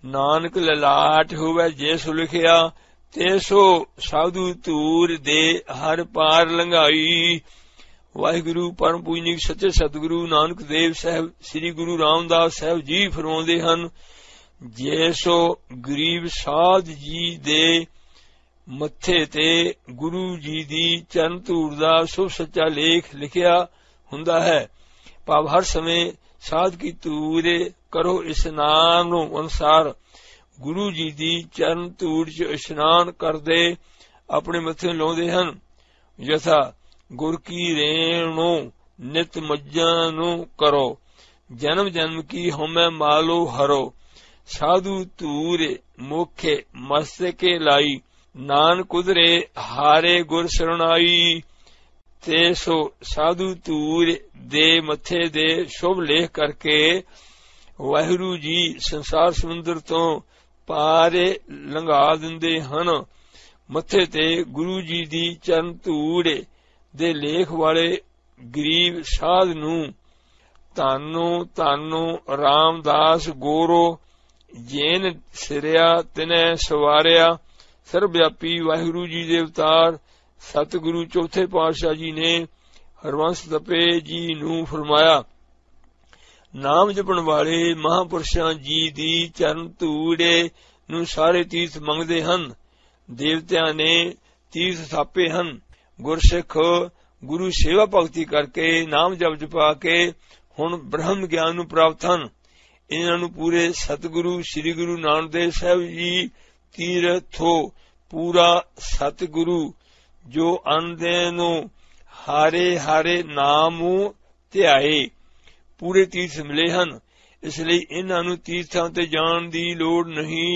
नानक ललाट होवे जे सो लिखिया, ते सो साधु तूर दे हर पार लंघाई। वाहिगुरु परम पूजनिक सच्चे सतगुरु नानक देव साहब श्री गुरु रामदास साहब जी फरमाउंदे हन, जे सो गरीब साध जी दे मत्थे ते गुरु जी दी चरण धूड़ दा शुभ सच्चा लेख लिखिया हुंदा है। भाव हर समय साध की धूड़ करो इशनान अनुसार गुरु जी दी चरण धूड़ च इशनान करदे अपने मत्थे लाउंदे हन। यथा गुर की रेणो नित मज्जां नूं करो, जन्म जन्म की हमें मालो हरो। साधु धूड़ मुखे मस्तके लाई, नानक उधरे हारे गुर शरणाई। ते सो साधु धूड़ दे मथे दे शुभ लेख करके वाहिगुरु जी संसार समुद्र तो पारे लंघा दिंदे हन। मथे ते गुरु जी दी चरण धूड़ दे लेख वाले गरीब साध नूं तानो तानो रामदास गोरो, जेन सिरिया तिने सवारिया। सर्वव्यापी वाहिगुरु जी दे अवतार सतगुरु चौथे पातशाह जी ने हरवंश दपे जी नूं फरमाया, नाम जपण वाले महापुरुषां जी दी चरण धूड़े नूं सारे तीर्थ मंगदे हन। देवतियां ने तीर्थ थापे हन। गुरसिख गुरु सेवा भगती करके नाम जप जपा के हुण ब्रह्म ज्ञान नूं प्राप्त हन। इन्हां नूं पूरे सतगुरु श्री गुरु नानक देव साहब जी तीरथो पूरा सतगुरु जो आंदे नो हारे हारे नामू ध्याए पूरे तीर्थ मिले हन। इसलिए इन्हां नूं तीर्थां ते जाण दी लोड़ नहीं।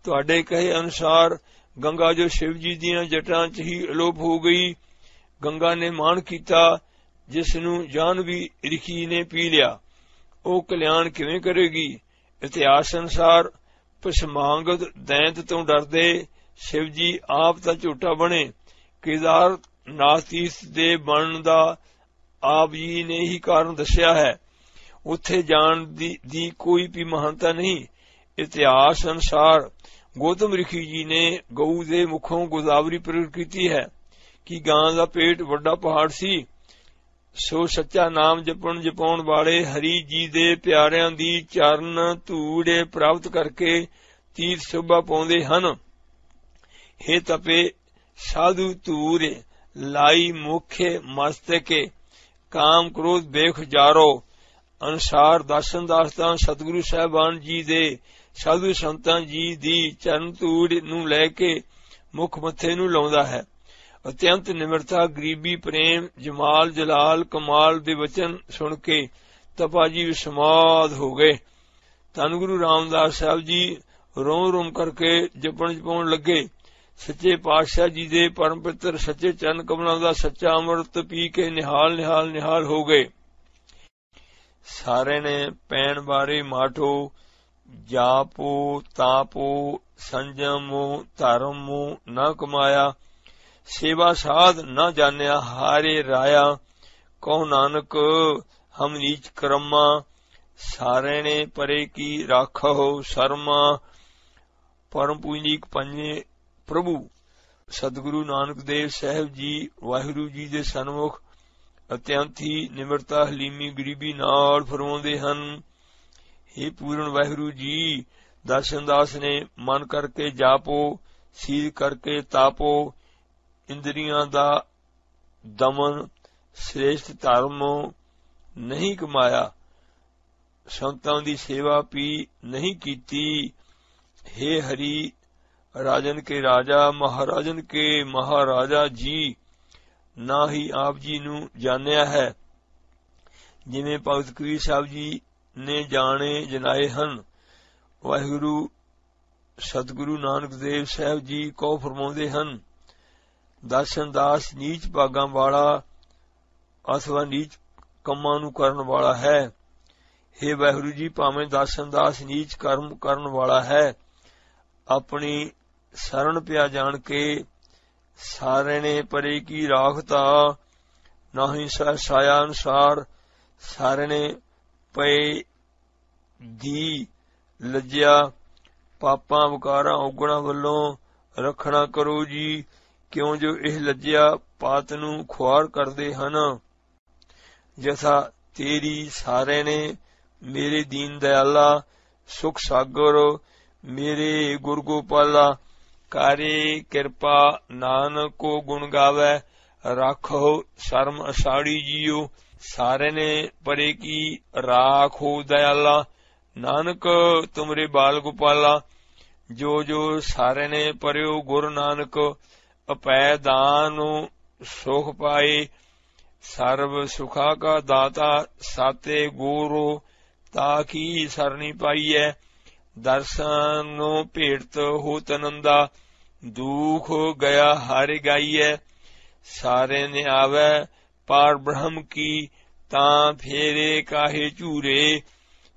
तुहाडे कहे अनुसार गंगा जो शिव जी दीआं जटां च ही अलोप हो गई। गंगा ने मान कीता, जिस नूं जानवी रिखी ने पी लिया, ਉਹ कल्याण किवें करेगी। इतिहास अनुसार पसमांगत दैंत तो डरदे शिव जी आप तां झूठा बने। केदारनाथ तीर्थ दे बनन दा आप जी ने ही कारण दस्या है। उत्थे जाण दी कोई भी महानता नहीं। इतिहास अनुसार गौतम ऋषि जी ने गऊ दे मुखों गोदावरी प्रकट कीती है कि गां दा पेट वड्डा पहाड़ सी। सो सच्चा नाम जपण जपाउण वाले हरि जी दे प्यारियां दी चरण धूड़े प्राप्त करके तीर्थ शोभा पाउंदे हन। हे तपे साधु धूड़ लाई मुखे मस्तके, काम क्रोध बेख जारो। अनुसार दासन दासतां सतगुरु साहिबान जी दे साधु संतां जी दी चरण धूड़ नूं लैके मुख मत्थे नूं लाउंदा है। अत्यंत निमरता गरीबी प्रेम जमाल जलाल कमाल दे वचन सुन के तपा जी विस्माद हो गए। धन गुरु रामदास साहब जी रोम रोम करके जपण जपाउण लगे। सच्चे पातशाह जी दे परम पितर सच्चे चरण कमलां दा सच्चा अमृत पी के निहाल निहाल निहाल हो गए। सारे ने पैण बारे माठो, जापो तापो संजमो धर्मो न कमाया। सेवा साध न जानिया हारे राया, कहो नानक हम नीच कर्मा। सारे ने परे की राखो शर्मा। परम पूजनीक पंजे प्रभु सतगुरु नानक देव साहब जी वाहिगुरु जी दे सन्मुख अत्यंत ही निमरता हलीमी गरीबी नाल फरमाउंदे हन। हे पूर्ण वाहिगुरु जी, दासन दास ने मन करके जापो, सीध करके तापो, इंद्रियां दा दमन श्रेष्ठ धर्म नहीं कमाया, संतां दी सेवा भी नहीं कीती। हे हरि राजन के राजा महाराजन के महाराजा जी, ना ही आप जी नूं जानिया है, जिवें भगत कबीर साहब जी ने जाने जनाए हन। वाहिगुरु सतगुरु नानक देव साहब जी को फरमाउंदे हन, दासन दास नीच भागां वाला अथवा नीच कम्मां नूं करन वाला है। हे वाहिगुरु जी, भावें दासन दास नीच कर्म करन वाला है, अपनी शरण पिया जान के सारे ने परे की राखता। नाही साया अनुसार सारे ने पे दी लज्या, ਪਾਪਾਂ ਵਿਕਾਰਾਂ ਔਗਣਾਂ ਵੱਲੋਂ ਰੱਖਣਾ ਕਰੋ ਜੀ, ਕਿਉਂ ਜੋ ਇਹ ਲੱਜਿਆ ਪਾਤ ਨੂੰ ਖੁਆਰ ਕਰਦੇ ਹਨ। ਜਥਾ ਤੇਰੀ ਸਾਰੇ ਨੇ ਮੇਰੇ ਦੀਨ ਦਇਆਲਾ, ਸੁਖ ਸਾਗਰ ਮੇਰੇ ਗੁਰ ਗੋਪਾਲਾ, ਕਾਰੇ ਕਿਰਪਾ ਨਾਨਕ ਕੋ ਗੁਣ ਗਾਵੈ, ਰਾਖੋ ਸ਼ਰਮ ਅਸਾੜੀ ਜੀਓ। ਸਾਰੇ ਨੇ ਪਰੇ ਕੀ ਰਾਖੋ ਦਇਆਲਾ, ਨਾਨਕ ਤੁਮਰੇ ਬਾਲ ਗੋਪਾਲਾ। ਜੋ ਜੋ ਸਾਰੇ ਨੇ ਪਰਿਓ ਗੁਰ ਨਾਨਕ, ਅਪੈ ਦਾਨ ਸੁਖ ਪਾਏ। ਸਰਬ ਸੁਖਾ ਕਾ ਦਾਤਾ ਸਾਤੇ ਗੁਰੂ, ਤਾਕੀ ਸਰਨੀ ਪਾਈਐ। ਦਰਸ਼ਨ ਭੇਟ ਹੋਤ ਨੰਦਾ, ਦੁਖ ਗਿਆ ਹਾਰੇ ਗਾਈਐ। ਸਾਰੇ ਨੇ ਆਵੈ ਪਾਰ ਬ੍ਰਹਮ ਕੀ, ਤਾਂ ਫੇਰੇ ਕਾਹੇ ਝੂਰੇ।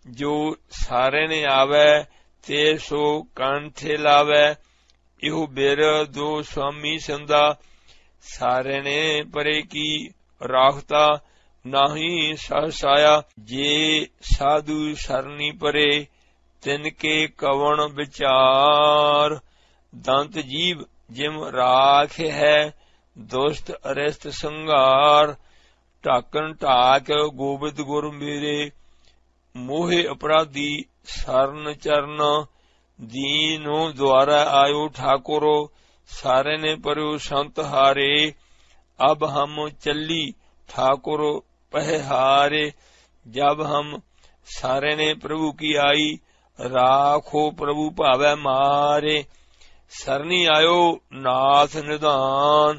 ਜੋ ਸਾਰੇ ਨੇ ਆਵੈ ਤੇ ਸੋ ਕੰਠੇ ਲਾਵੈ, ਇਹੋ ਬਿਰ ਦੋ ਸੁਆਮੀ ਸੰਦਾ। ਸਾਰੇ ਨੇ ਪਰੇ ਕੀ ਰਾਖਤਾ, ਨਾਹੀ ਸਹਸਾਇਆ। ਜੇ ਸਾਧੂ ਸਰਨੀ ਪਰੇ, ਤਿਨ ਕੇ ਕਵਣ ਵਿਚਾਰ। ਦੰਤ ਜੀਵ ਜਿਮ ਰਾਖ ਹੈ, ਦੁਸ਼ਟ ਅਰਿਸ਼ਟ ਸੰਘਾਰ। ਢਾਕਣ ਢਾਕ ਗੋਬਿੰਦ ਗੁਰ ਮੇਰੇ, ਮੋਹੇ ਅਪਰਾਧੀ ਸਰਨ ਚਰਨ। ਦੀਨੋ ਦੁਆਰਾ ਆਇਓ ਠਾਕੁਰੋ, ਸਾਰੇ ਨੇ ਪਰਿਓ ਸੰਤ ਹਾਰੇ। अब हम चली ठाकुर पहहारे, जब हम सारे ने प्रभु की आई, राखो प्रभु भावै मारे। सरनी आयो नाथ निधान,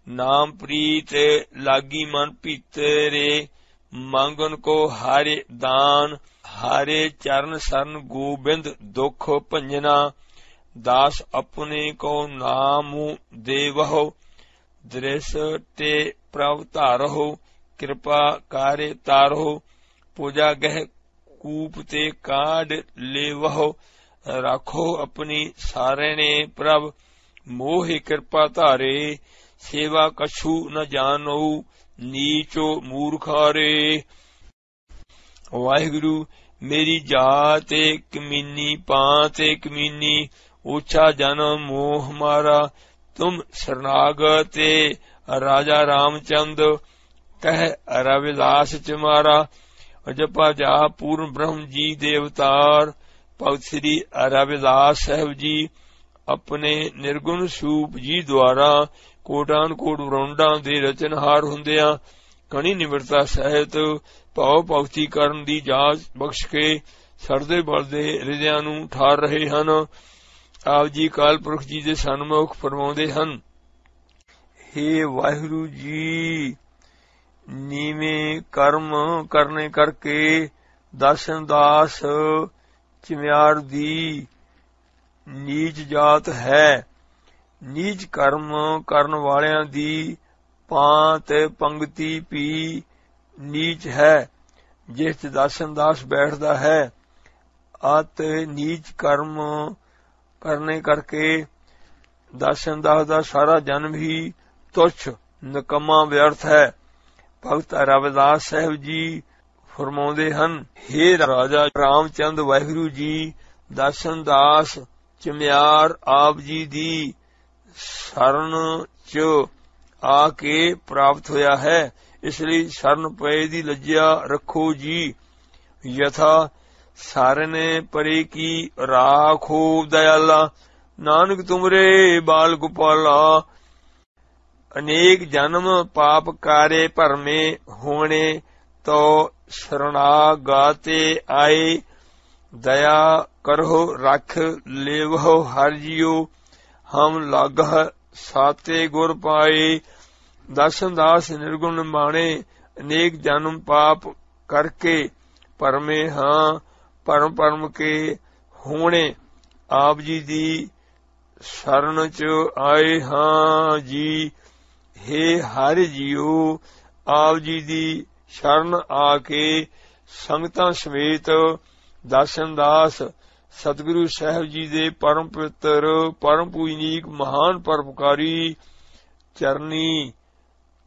नाम प्रीत लागी मन पीतरे। मांगन को हारे दान, हारे चरण सरन गोबिंद दुख भंजना। दास अपने को नाम देवहो, दृष्टे प्रभ धारहो। कृपा कार्य तारहो, पूजा गह कूप ते काढ़ लेवहो। राखो अपनी सारे ने प्रभ, मोहि कृपा धारे। सेवा कछु न जानो, नीचो मूर्खारे। वाहिगुरु मेरी जात कमीनी, पांत कमीनी। ऊंचा जन्म मोह मारा, तुम शरणागत राजा रामचंद। कह रविदास चमारा, जपा जा पूर्ण ब्रह्म जी देवतार। भगत श्री रविदास साहब जी अपने निर्गुण सूप जी द्वारा कोटान कोट वरौंडां दे रचनहार हुंदियां कणी निमरता सहित भाव भगती करन दी जाच बख्श के सरदे बलदे ਹਿਰਦਿਆਂ ਨੂੰ ਠਾਰ ਰਹੇ ਹਨ। आप जी काल पुरख जी दे सन्मुख फरमाउंदे हन, हे वाहिगुरु जी, नीवे कर्म करने करके दासन दास चिम्यार दी नीच जात है। नीच कर्म करन वालियां दी पांत पंगती भी नीच है। जिस दासन दास बैठदा है, अत नीच कर्म करने करके दासन दास दा सारा जन्म ही तुच्छ निकम्मा व्यर्थ है। भगत रविदास साहब जी फरमाउंदे हन, हे राजा रामचंद वाहिगुरु जी, दासन दास चिम्यार आप जी दी शरण च आके प्राप्त होया है। इसलिए शरण पए दी लज्जा रखो जी। यथा सारे ने परे की राखो दयाला, नानक तुमरे बाल गोपाला। अनेक जन्म पाप कारे भरमे होने, तो शरणागते आए। दया करहो रख लेवहो हर जियो, हम लागह साते गुर पाए। दासन दास निर्गुण माने, अनेक जन्म पाप करके भरमे हाँ, परम परम के होने। आप जी दी शरण च आए हाँ जी। हे हर जियो, आप जी दी शरण आके संगतां समेत दासन दास सतगुरु साहब जी दे परम पवित्र परम पूजनीक महान परोपकारी चरनी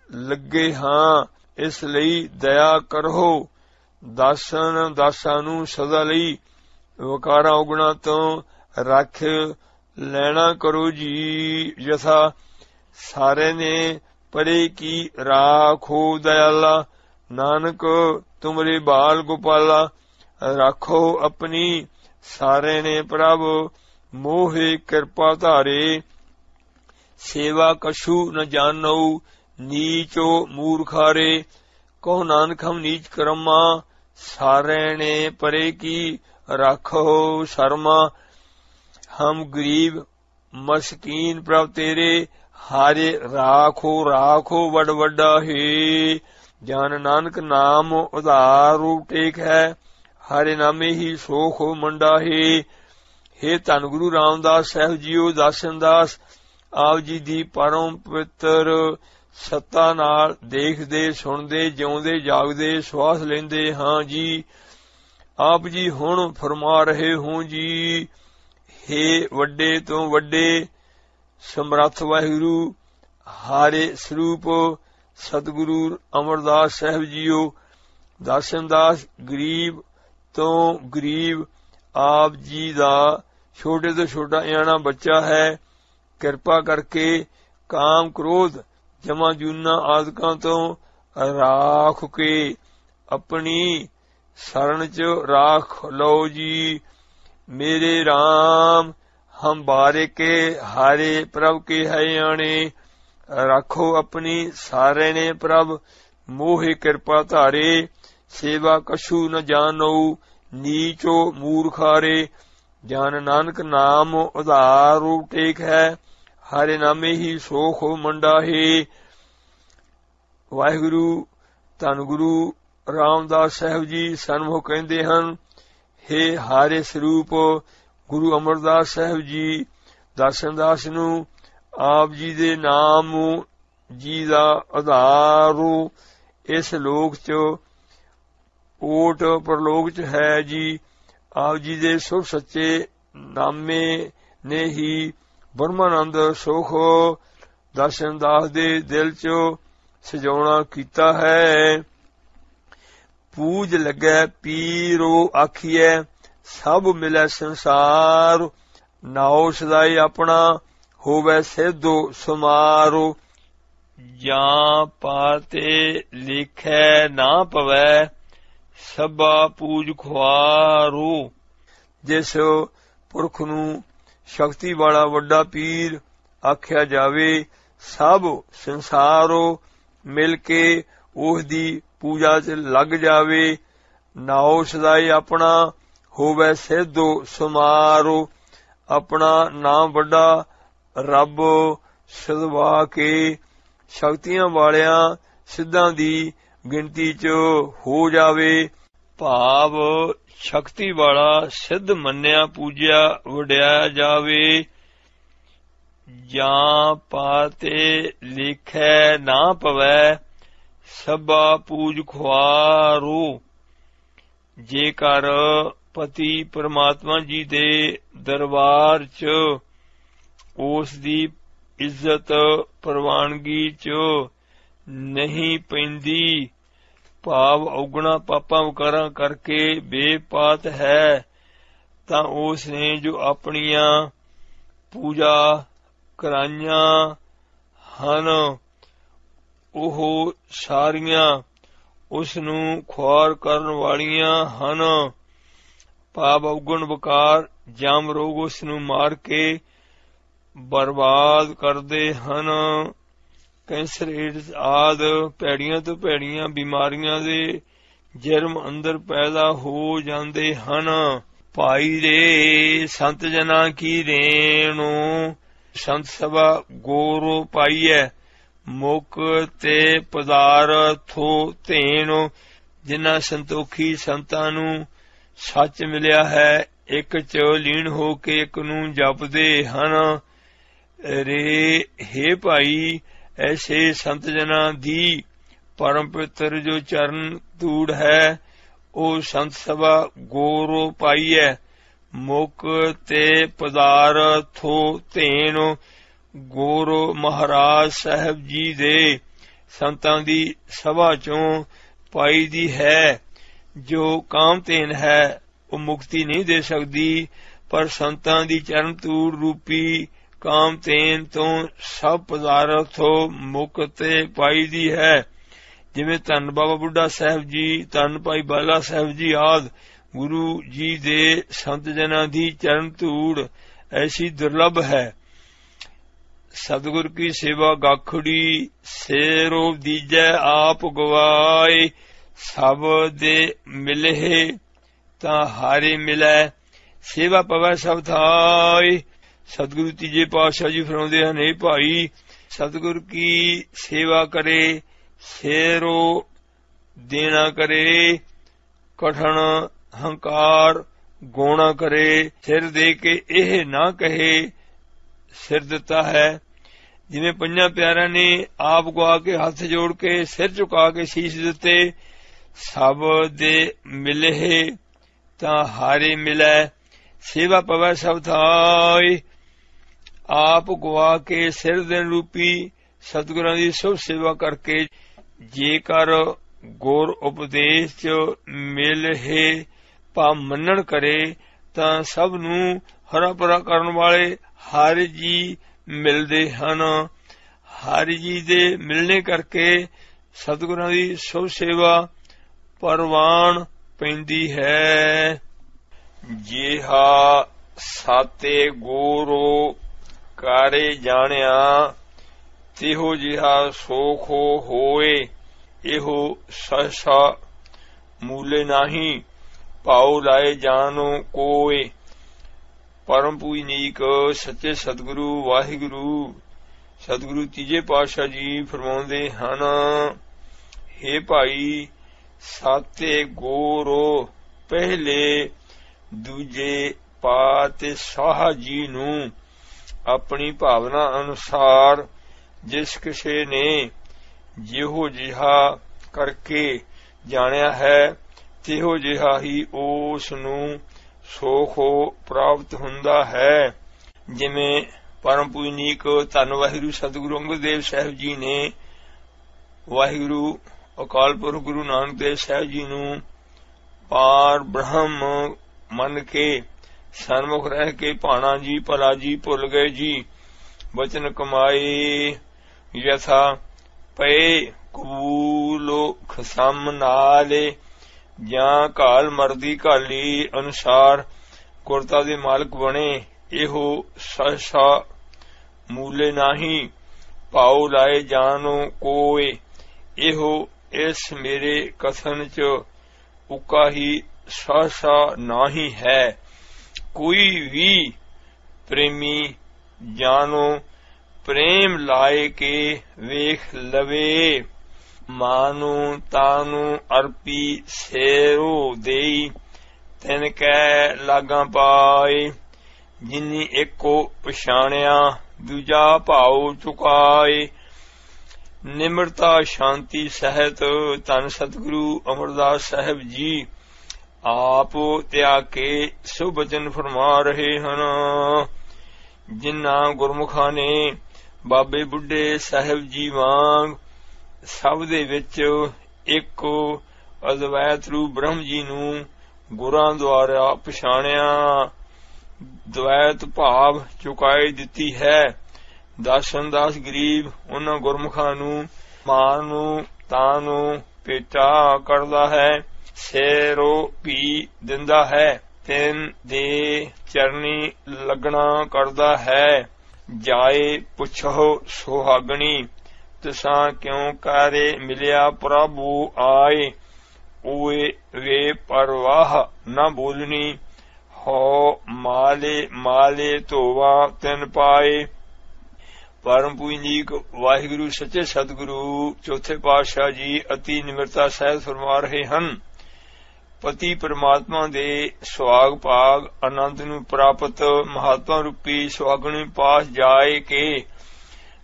लगे हाँ। इस लई दया करहो, दासन दासां नूं सदा लई विकारां उगणां तों रख लेना करो जी यथा। सारे ने परे की राखो दयाला, नानक तुमरे बाल गोपाला। राखो अपनी सारे ने प्रभ, मोहे कृपा धारे। सेवा कछु न जानो, नीचो मूर्खारे। कहो नानक हम नीच कर्मा, सारे ने परे की राखो शर्मा। हम गरीब मस्कीन प्रभ तेरे, हारे राखो राखो बड़ बड़ा हे। जान नानक नाम उधार टेक है, हारे नामे ही सोख मंडा हे। हे धन गुरु रामदास साहब जीओ दासन दास, आप जी दी परम पवित्र सत्ता नाल देखदे सुणदे जिउंदे जागदे श्वास लेंदे हां जी। आप जी हुण फरमा रहे हो जी। हे वड्डे तो वड्डे समर्थ वाहिगुरु हारे स्वरूप सतगुरु अमरदास साहब जीओ दासन दास, गरीब तो गरीब आप जी दा छोटे तो छोटा याना बच्चा है। कृपा करके काम क्रोध जमा जूना आदकां तो राख के अपनी शरण च राख लो जी। मेरे राम हम बारे के हारे प्रभ के है आने। राखो अपनी सारे ने प्रभ, मोहे कृपा धारे। सेवा कछु न जानो, नीचो मूर्खारे। जान नानक नाम उधार टेक है, हारे नामे ही सोख मंडा हे। वाहिगुरु धन गुरु रामदास साहब जी सन्मुख कहते हैं, हे हारे स्वरूप गुरु अमरदास साहब जी दासन दास नू आप जी दे नाम जी दा आधार इस लोक च ओट परलोक च है जी। आप जी दे शुभ सच्चे नामे ने ही ब्रह्मानंद सुख दासन दास दे दिल च सजाउणा कीता है। पूज लगे पीरो आखिए, सब मिले संसार। नाओ सदाई अपना, होवे सिद्धो सुमारो। जा पाते लिखे ना पवै, सबा पूज खुआरो। जिस पुरख नू शक्ति वाला वड्डा पीर आख्या जावे, सब संसारो मिल के उसदी पूजा च लग जावे। नाओ सदाई अपना, होवे सिद्धो सुमारो। अपना नाम वड्डा रब सदवा के, शक्तियां वालियां सिद्धां दी गिनती च हो जावे। भाव शक्ति वाला सिद्ध मन्निया पूजिया वड्याया जावे। जा पाते लिखे ना पवै, सबा पूज खुआरो। जेकर पति परमात्मा जी दे दरबार च उस दी इज्जत प्रवानगी च नहीं पैंदी, भाव औगुणा पापा वकारा करके बेपात है, तां उसने जो अपनियां पूजा कराइयां हन ओह सारियां उसनू खुआर करन वालियां हन। पाप अवगुण वकार जाम रोग उसनू मार के बर्बाद करदे हन। कैंसर एड्स आद भैड़ियां तो भैड़ियां बीमारियां दे जर्म अंदर पैदा हो जांदे हन। भाई रे संत जना की रेणो, संत सभा गोरो पाईए। मुक ते पदारथो धेनो, जिन्ना संतोखी संतां नू सच मिलिया है, एक च लीन हो के एक नू जपदे हन। रे हे भाई ऐसे संत जना दी परम पवित्र जो चरण धूड़ है, ओ संत सभा गोरो पाईए। मुक ते पदारथो धेनो, गोरो महाराज साहब जी दे संतां दी सभा चों पाई दी है। जो कामधेन है वो मुक्ति नहीं दे सकती, ਪਰ ਸੰਤਾਂ ਦੀ ਚਰਨ ਧੂੜ ਰੂਪੀ ਕਾਮ ਤੇਨ ਤੋਂ ਸਭ ਪਦਾਰਥੋ ਮੁਕਤੇ ਪਾਈਦੀ ਹੈ। ਜਿਵੇਂ ਧੰਨ ਬਾਬਾ ਬੁੱਢਾ ਸਾਹਿਬ ਜੀ, ਧੰਨ ਭਾਈ ਬਾਲਾ ਸਾਹਿਬ ਜੀ ਆਦਿ ਗੁਰੂ ਜੀ ਦੇ ਸੰਤ ਜਨਾਂ ਦੀ ਚਰਨ ਧੂੜ ਐਸੀ ਦੁਰਲਭ ਹੈ। ਸਤਿਗੁਰ ਕੀ ਸੇਵਾ ਗਾਖੜੀ ਸੇਰੋ ਦੀਜੈ ਆਪ ਗਵਾਏ, ਸਭ ਦੇ ਮਿਲੇ ਤਾਂ ਹਾਰੇ ਮਿਲੈ, ਸੇਵਾ ਪਵੈ ਸਭ ਥਾਈ। ਸਤਿਗੁਰੂ ਤੀਜੇ ਪਾਤਸ਼ਾਹ ਜੀ ਫਰਮਾਉਂਦੇ ਹਨ, ਇਹ ਭਾਈ ਸਤਿਗੁਰ ਕੀ ਸੇਵਾ ਕਰੇ, ਸੇਰੋ ਦੇਣਾ ਕਰੇ, ਕਠਨ ਹੰਕਾਰ ਗੋਣਾ ਕਰੇ, ਸਿਰ ਦੇ ਕੇ ਇਹ ਨਾ ਕਹੇ ਸਿਰ ਦਿੱਤਾ ਹੈ। ਜਿਵੇਂ ਪੰਜਾਂ ਪਿਆਰਿਆਂ ਨੇ ਆਪ ਗਵਾ ਕੇ ਹੱਥ ਜੋੜ ਕੇ ਸਿਰ ਝੁਕਾ ਕੇ ਸੀਸ ਦਿੱਤੇ, ਸਭ ਦੇ ਮਿਲੇ ਤਾਂ ਹਾਰੇ ਮਿਲੈ, ਸੇਵਾ ਪਵੈ ਸਭ ਥਾਈ। ਆਪ ਗਵਾ ਕੇ ਸਿਰ ਦੇਣ ਰੂਪੀ ਸਤਿਗੁਰਾਂ ਦੀ ਸਭ ਸੇਵਾ ਕਰਕੇ ਜੇਕਰ ਗੁਰ ਉਪਦੇਸ਼ ਚ ਮਿਲੇ ਭਾ ਮੰਨਣ ਕਰੇ ਤਾਂ ਸਭ ਨੂੰ ਹਰਾ ਭਰਾ ਕਰਨ ਵਾਲੇ ਹਰਿ ਜੀ ਮਿਲਦੇ ਹਨ। ਹਰਿ ਜੀ ਦੇ ਮਿਲਣੇ ਕਰਕੇ ਸਤਿਗੁਰਾਂ ਦੀ ਸਭ ਸੇਵਾ ਪਰਵਾਨ ਪੈਂਦੀ ਹੈ। ਜਿਹਾ ਸਾਤੇ ਗੁਰੂ ਕਾਰੇ ਜਾਣਿਆ, ਤਿਹੋ ਜਿਹਾ ਸੋਖ ਹੋਏ, ਇਹੋ ਸਹਸਾ ਮੂਲੇ ਨਾਹੀ, ਭਾਉ ਲਾਏ ਜਾਨੋ ਕੋਏ। ਪਰਮ ਪੂਜਨੀਕ ਸੱਚੇ ਸਤਿਗੁਰੂ ਵਾਹਿਗੁਰੂ ਸਤਿਗੁਰੂ ਤੀਜੇ ਪਾਤਸ਼ਾਹ ਜੀ ਫਰਮਾਉਂਦੇ ਹਨ, ਹੇ ਭਾਈ ਸਾਤੇ ਗੁਰੂ ਪਹਿਲੇ ਦੂਜੇ ਪਾਤਸ਼ਾਹ ਜੀ ਨੂੰ ਆਪਣੀ ਭਾਵਨਾ ਅਨੁਸਾਰ ਜਿਸ ਕਿਸੇ ਨੇ ਜਿਹੋ ਜਿਹਾ ਕਰਕੇ ਜਾਣਿਆ ਹੈ, ਤਿਹੋ ਜਿਹਾ ਹੀ ਉਸ ਨੂੰ ਸੁਖ ਪ੍ਰਾਪਤ ਹੁੰਦਾ ਹੈ। ਜਿਵੇਂ ਪਰਮ ਪੂਜਨੀਕ ਧੰਨ ਵਾਹਿਗੁਰੂ ਸਤਿਗੁਰੂ ਅੰਗਦ ਦੇਵ ਸਾਹਿਬ ਜੀ ਨੇ ਵਾਹਿਗੁਰੂ ਅਕਾਲ ਪੁਰਖ ਗੁਰੂ ਨਾਨਕ ਦੇਵ ਸਾਹਿਬ ਜੀ ਨੂੰ ਪਾਰ ਬ੍ਰਹਮ ਮੰਨ ਕੇ ਸਨਮੁਖ ਰਹਿ ਕੇ ਭਾਣਾ ਜੀ ਭਲਾ ਜੀ ਭੁੱਲ ਗਏ ਜੀ, ਬਚਨ ਕਮਾਏ ਯਥਾ ਪਏ ਕਬੂਲੋ ਖਸਮ ਨਾਲੇ, ਜਾਂ ਘਾਲ ਮਰਦੀ ਘਾਲੀ ਅਨੁਸਾਰ ਗੁਰਤਾ ਦੇ ਮਾਲਕ ਬਣੇ, ਇਹੋ ਸਹਸਾ ਮੂਲੇ ਨਾਹੀ, ਭਾਉ ਲਾਏ ਜਾਨੋ ਕੋਏ। ਇਹੋ ਇਸ ਮੇਰੇ ਕਥਨ ਚ ਉਕਾ ਹੀ ਸਹਸਾ ਨਾਹੀ ਹੈ। ਕੋਈ ਵੀ ਪ੍ਰੇਮੀ ਜਾਨੋ ਪ੍ਰੇਮ ਲਾਏ ਕੇ ਵੇਖ ਲਵੇ, ਮਾਨੂ ਤਾਨੂ ਅਰਪੀ ਸੇਰੋ ਦੇਈ, ਤਿਨ ਕੈ ਲਾਗਾਂ ਪਾਏ। ਜਿਨੀ ਇੱਕੋ ਪਛਾਣਿਆ ਦੂਜਾ ਭਾਉ ਚੁਕਾਏ, ਨਿਮਰਤਾ ਸ਼ਾਂਤੀ ਸਹਿਤ ਧੰਨ ਸਤਿਗੁਰੂ ਅਮਰਦਾਸ ਸਾਹਿਬ ਜੀ ਆਪ ਤਿਆਗ ਕੇ ਸੋ ਬਚਨ ਫਰਮਾ ਰਹੇ ਹਨ। ਜਿਨ੍ਹਾਂ ਗੁਰਮੁਖਾਂ ਨੇ ਬਾਬੇ ਬੁੱਢੇ ਸਾਹਿਬ ਜੀ ਵਾਂਗ ਸਭ ਦੇ ਵਿੱਚ ਇੱਕ ਅਦਵੈਤ ਰੂਪ ਬ੍ਰਹਮ ਜੀ ਨੂੰ ਗੁਰਾਂ ਦੁਆਰਾ ਪਛਾਣਿਆ, ਦਵੈਤ ਭਾਵ ਚੁਕਾਈ ਦਿੱਤੀ ਹੈ। ਦਾਸਨ ਦਾਸ ਗਰੀਬ ਉਹਨਾਂ ਗੁਰਮੁਖਾਂ ਨੂੰ ਮਾਂ ਨੂੰ ਤਾਂ ਨੂੰ ਪੇਟਾ ਕਰਦਾ ਹੈ, ਸੇਰੋ ਪੀ ਦਿੰਦਾ ਹੈ, ਤਿੰਨ ਦੇ ਚਰਨੀ ਲੱਗਣਾ ਕਰਦਾ ਹੈ। ਜਾਏ ਪੁੱਛੋ ਸੁਹਾਗਣੀ, ਤੁਸਾਂ ਕਿਉਂ ਕਾਰੇ ਮਿਲਿਆ ਪ੍ਰਭੂ ਆਏ, ਓਏ ਵੇ ਪਰਵਾਹ ਨਾ ਬੋਲਣੀ, ਹੋ ਮਾਲੇ ਮਾਲੇ ਧੋਵਾ ਤਿਨ ਪਾਏ। ਪਰਮ ਪੂਜਨੀਕ ਵਾਹਿਗੁਰੂ ਸੱਚੇ ਸਤਿਗੁਰੂ ਚੌਥੇ ਪਾਤਸ਼ਾਹ ਜੀ ਅਤੀ ਨਿਮਰਤਾ ਸਹਿਤ ਫਰਮਾ ਰਹੇ ਹਨ, ਪਤੀ ਪਰਮਾਤਮਾ ਦੇ ਸੁਹਾਗ ਭਾਗ ਆਨੰਦ ਨੂੰ ਪ੍ਰਾਪਤ ਮਹਾਤਮਾ ਰੂਪੀ ਸੁਹਾਗਣੀ ਪਾਸ ਜਾਏ ਕੇ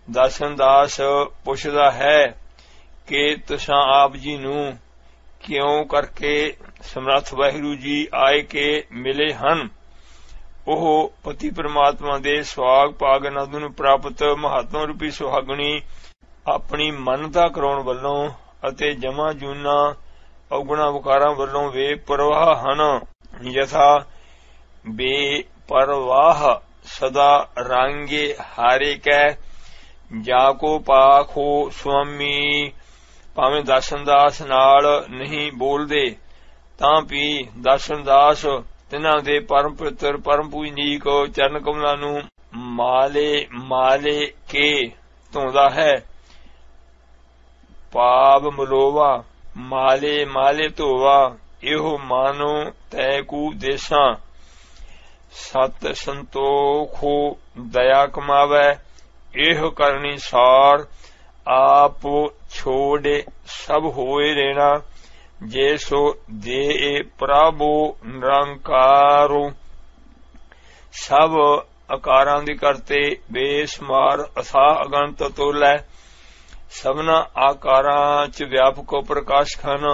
ਦਾਸਨ ਦਾਸ ਪੁੱਛਦਾ ਹੈ ਕਿ ਤੁਸਾਂ ਆਪ ਜੀ ਨੂੰ ਕਿਉਂ ਕਰਕੇ ਸਮਰੱਥ ਵਾਹਿਗੁਰੂ ਜੀ ਆਏ ਕੇ ਮਿਲੇ ਹਨ। ਉਹ ਪਤੀ ਪਰਮਾਤਮਾ ਦੇ ਸੁਹਾਗ ਭਾਗ ਆਨੰਦ ਨੂੰ ਪ੍ਰਾਪਤ ਮਹਾਤਮਾ ਰੂਪੀ ਸੁਹਾਗਣੀ ਆਪਣੀ ਮਨਤਾ ਕਰਾਉਣ ਵੱਲੋਂ ਅਤੇ ਜਮਾ ਜੂਨਾ ਔਗਣਾ ਵਿਕਾਰਾਂ ਵੱਲੋਂ ਵੇ ਪਰਵਾਹ ਹਨ। ਯਥਾ ਬੇ परवाह सदा रांगे हारे कै जाको पाखो स्वामी। भावें दासनदास नाल नहीं बोलदे तां भी दासनदास तिन्हां दे परम पवित्र परम पूजनीक चरण कमलां नूं माले माले के धोंदा है। पाप मलोवा माले माले धोवा इहो मानो तैकू देसां। सत संतोखो दया कमावै एह करनी सार। आप छोड़े सब होए रहना जैसो दे प्रभु निरंकारो। सब आकारां दी करते बेसमार अथाह अगंत तोलै। सबना आकारां च व्यापक प्रकाश खाना।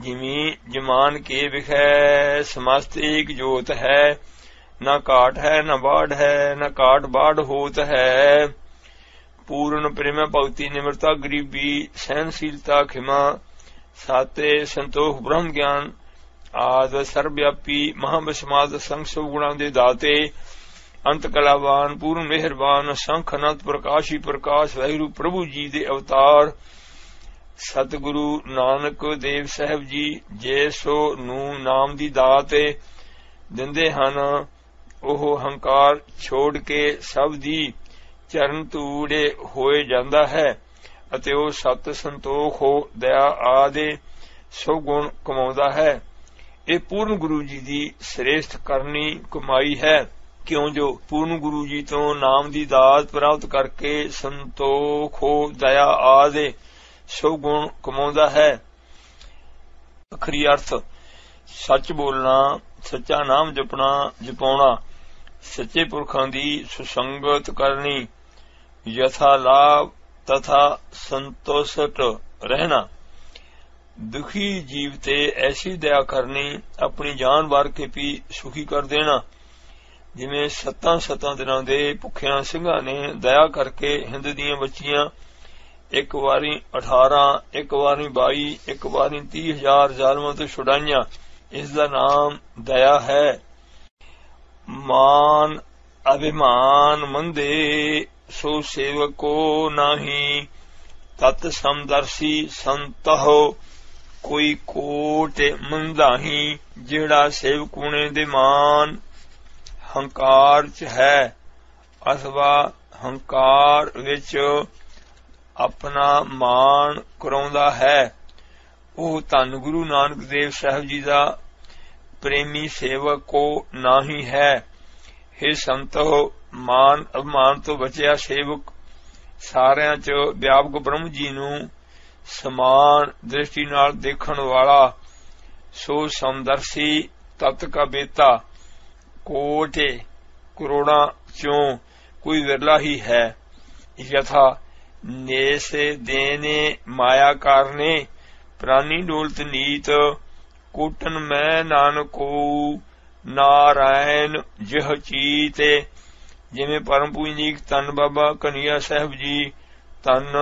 जिमी जमान के विखै समस्त एक जोत है। न काट है न बाढ़ है न काट बाढ़ होत है। पूर्ण प्रेम भक्ति निम्रता गरीबी सहनशीलता खिमा। साते संतोख ब्रह्म ज्ञान आद सर्वव्यापी महाविस्माद संग सब गुणां दे दाते। अंत कलावान पूर्ण मेहरबान संख अनंत प्रकाश ही प्रकाश वाहिगुरु प्रभु जी दे अवतार। सतगुरु नानक देव साहब जी जैसो नू नाम दी दात दिंदे हन ओह हंकार छोड़ के सब दी चरण धूड़े होए जांदा है। ਅਤੇ ਉਹ ਸਤ ਸੰਤੋਖ ਹੋ ਦਇਆ ਆਦਿ ਸੋ ਗੁਣ ਕਮਾਉਂਦਾ ਹੈ। ਇਹ ਪੂਰਨ ਗੁਰੂ ਜੀ ਦੀ ਸ੍ਰੇਸ਼ਟ ਕਰਨੀ ਕਮਾਈ ਹੈ, ਕਿਉਂ ਜੋ ਪੂਰਨ ਗੁਰੂ ਜੀ ਤੋਂ ਨਾਮ ਦੀ ਦਾਤ ਪ੍ਰਾਪਤ ਕਰਕੇ ਸੰਤੋਖ ਹੋ ਦਇਆ ਆਦਿ ਸੋ ਗੁਣ ਕਮਾਉਂਦਾ ਹੈ। ਅਖਰੀ ਅਰਥ ਸੱਚ ਬੋਲਣਾ, ਸੱਚਾ ਨਾਮ ਜਪਣਾ ਜਪਾਉਣਾ, ਸੱਚੇ ਪੁਰਖਾਂ ਦੀ ਸੁਸੰਗਤ ਕਰਨੀ, ਯਥਾ ਲਾਭ तथा संतोषट रहना, दुखी जीव ते ऐसी दया करनी अपनी जान वार के भी सुखी कर देना। जिवें 7 दिनां दे भुखियां ਸਿੰਘਾਂ ने दया करके हिंद दियां बच्चियां एक वारी 18, एक वारी 22, एक वारी 30,000 ਜ਼ਾਲਮਾਂ ਤੋਂ ਛੁਡਾਈਆਂ। इस दा नाम दया है। मान अभिमान मंदे सो सेवको नाही, तत् समदर्शी संतहो कोई कोट मंदाही। जेड़ा सेवकुणे दे मान हंकार च है अथवा हंकार विच अपना मान कराउंदा है, ਉਹ ਧੰਨ ਗੁਰੂ ਨਾਨਕ ਦੇਵ ਸਾਹਿਬ ਜੀ ਦਾ ਪ੍ਰੇਮੀ ਸੇਵਕ ਕੋ नाही है। हे संतो मान अभिमान तो बचिया सेवक सारिਆਂ ਚ ਵਿਆਪਕ ਬ੍ਰਹਮ ਜੀ ਨੂੰ ਸਮਾਨ ਦ੍ਰਿਸ਼ਟੀ ਨਾਲ ਦੇਖਣ ਵਾਲਾ, ਸੋ ਸਮਦਰਸ਼ੀ ਤਤ ਕਾ ਬੇਤਾ, ਕੋਟੇ ਕਰੋੜਾਂ ਚੋਂ ਕੋਈ ਵਿਰਲਾ ਹੀ ਹੈ। यथा नेसे देने माया कारने प्राणी डोलत नीत, कोटन मैं नानको नारायण जिह चीते। जिमें परम पूजनीक धन बाबा कन्हैया साहब जी, धन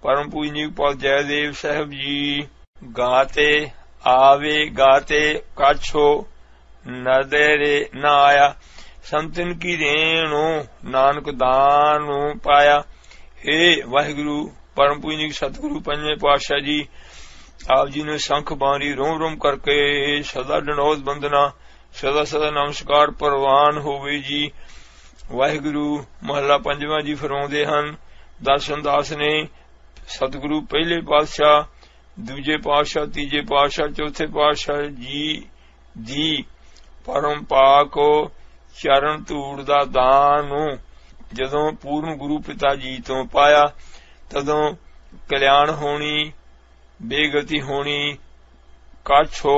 परम पूजनीक पाल जयदेव साहब जी गाते आवे गाते काछो नदेरे न आया, संतन की रेणो नानक दान पाया। हे वाहिगुरु परम पूजनीक सतगुरु पंजवें पातशाह जी, आप जी ने शंख बारी रोम रोम करके सदा दंडोत बंदना सदा सदा नमस्कार प्रवान होवे जी। वाहिगुरु महला पंजवां जी फरमाउंदे हन, दर्शन दास ने सतगुरु पहले पातशाह, दूजे पातशाह, तीजे पातशाह, चौथे पातशाह जी दी परम पाक चरण धूड़ दा दान जदों पूर्ण गुरु पिता जी तो पाया, तदों कल्याण होनी, बेगति होनी, कछ हो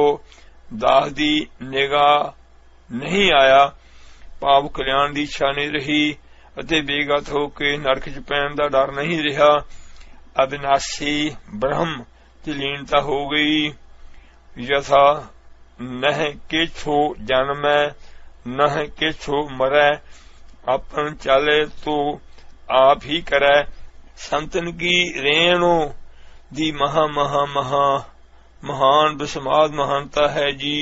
दास दी निगाह नहीं आया, भाव कल्याण की इच्छा नहीं रही अते बेगत होके नरक च पैण दा डर नहीं रहा। अविनाशी ब्रह्म च लीनता हो गई। यथा नह किछो जन्मै नह किछो मरै, अपन चले तो आप ही करै। संतन की रेणो दी महा महा महा महान बिस्माद महानता है जी।